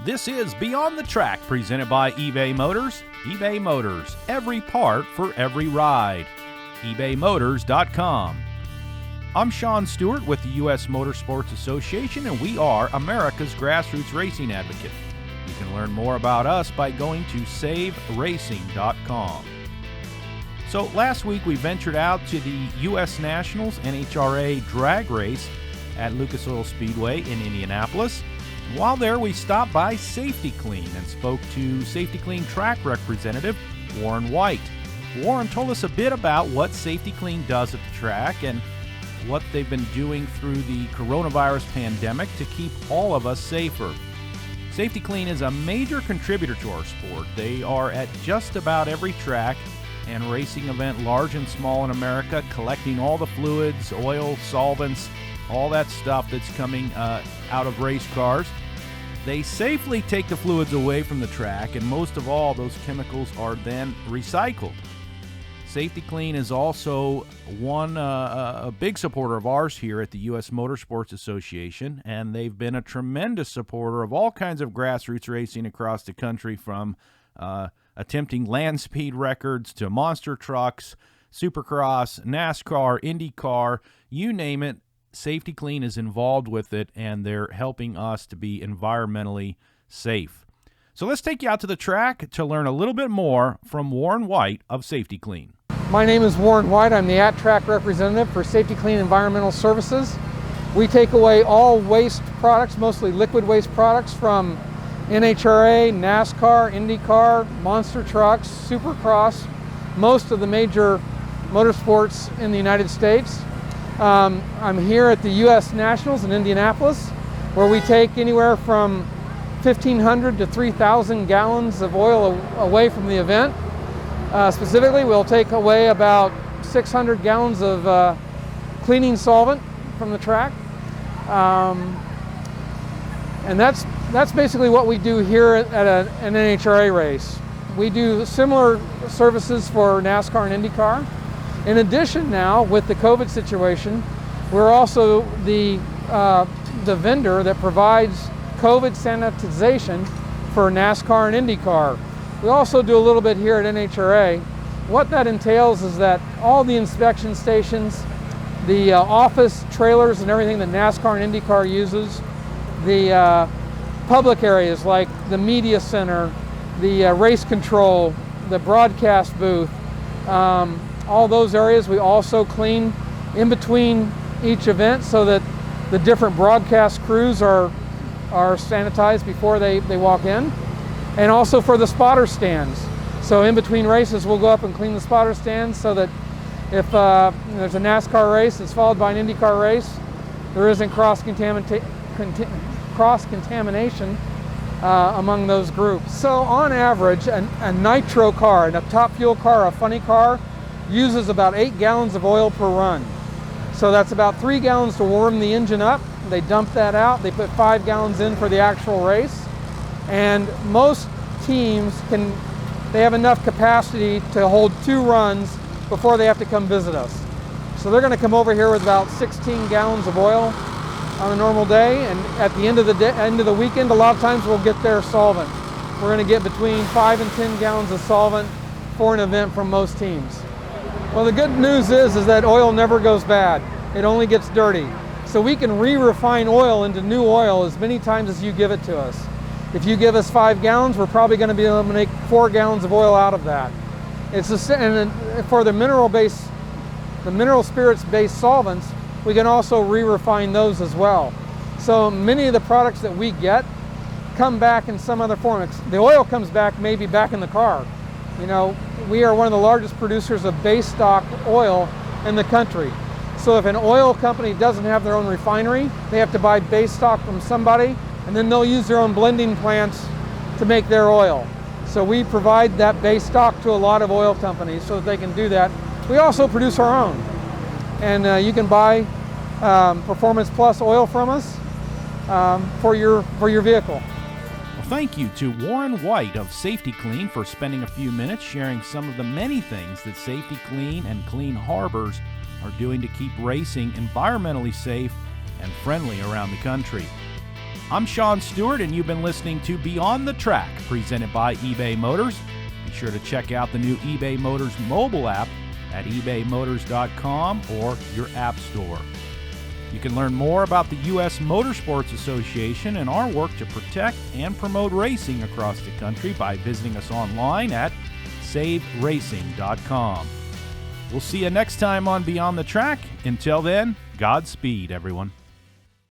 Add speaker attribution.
Speaker 1: This is Beyond the Track, presented by eBay Motors. eBay Motors, every part for every ride. ebaymotors.com. I'm Sean Stewart with the U.S. Motorsports Association, and we are America's grassroots racing advocate. You can learn more about us by going to saveracing.com. So last week we ventured out to the U.S. Nationals NHRA drag race at Lucas Oil Speedway in Indianapolis. While there, we stopped by Safety-Kleen and spoke to Safety-Kleen track representative Warren White. Warren told us a bit about what Safety-Kleen does at the track and what they've been doing through the coronavirus pandemic to keep all of us safer. Safety-Kleen is a major contributor to our sport. They are at just about every track and racing event, large and small in America, collecting all the fluids, oil, solvents, all that stuff that's coming out of race cars. They safely take the fluids away from the track, and most of all, those chemicals are then recycled. Safety-Kleen is also a big supporter of ours here at the U.S. Motorsports Association, and they've been a tremendous supporter of all kinds of grassroots racing across the country, from attempting land speed records to monster trucks, supercross, NASCAR, IndyCar, you name it. Safety-Kleen is involved with it, and they're helping us to be environmentally safe. So let's take you out to the track to learn a little bit more from Warren White of Safety-Kleen.
Speaker 2: My name is Warren White. I'm the at-track representative for Safety-Kleen Environmental Services. We take away all waste products, mostly liquid waste products, from NHRA, NASCAR, IndyCar, monster trucks, supercross, most of the major motorsports in the United States. I'm here at the U.S. Nationals in Indianapolis, where we take anywhere from 1,500 to 3,000 gallons of oil away from the event. Specifically, we'll take away about 600 gallons of cleaning solvent from the track. And that's basically what we do here at an NHRA race. We do similar services for NASCAR and IndyCar. In addition, now with the COVID situation, we're also the vendor that provides COVID sanitization for NASCAR and IndyCar. We also do a little bit here at NHRA. What that entails is that all the inspection stations, the office trailers and everything that NASCAR and IndyCar uses, the public areas like the media center, the race control, the broadcast booth, all those areas we also clean in between each event so that the different broadcast crews are sanitized before they walk in. And also for the spotter stands. So in between races we'll go up and clean the spotter stands so that if there's a NASCAR race that's followed by an IndyCar race, there isn't cross-contamination among those groups. So on average, a nitro car, a top fuel car, a funny car, uses about 8 gallons of oil per run. So that's about 3 gallons to warm the engine up. They dump that out. They put 5 gallons in for the actual race. And most teams they have enough capacity to hold 2 runs before they have to come visit us. So they're going to come over here with about 16 gallons of oil on a normal day, and at the end of the weekend, a lot of times we'll get their solvent. We're going to get between 5 and 10 gallons of solvent for an event from most teams. Well, the good news is that oil never goes bad. It only gets dirty. So we can re-refine oil into new oil as many times as you give it to us. If you give us 5 gallons, we're probably going to be able to make 4 gallons of oil out of that. And for the mineral spirits-based solvents, we can also re-refine those as well. So many of the products that we get come back in some other form. The oil comes back maybe back in the car. You know, we are one of the largest producers of base stock oil in the country. So if an oil company doesn't have their own refinery, they have to buy base stock from somebody, and then they'll use their own blending plants to make their oil. So we provide that base stock to a lot of oil companies so that they can do that. We also produce our own. And you can buy Performance Plus oil from us for your vehicle.
Speaker 1: Well, thank you to Warren White of Safety-Kleen for spending a few minutes sharing some of the many things that Safety-Kleen and Clean Harbors are doing to keep racing environmentally safe and friendly around the country. I'm Sean Stewart, and you've been listening to Beyond the Track, presented by eBay Motors. Be sure to check out the new eBay Motors mobile app at ebaymotors.com or your app store. You can learn more about the U.S. Motorsports Association and our work to protect and promote racing across the country by visiting us online at saveracing.com. We'll see you next time on Beyond the Track. Until then, Godspeed, everyone.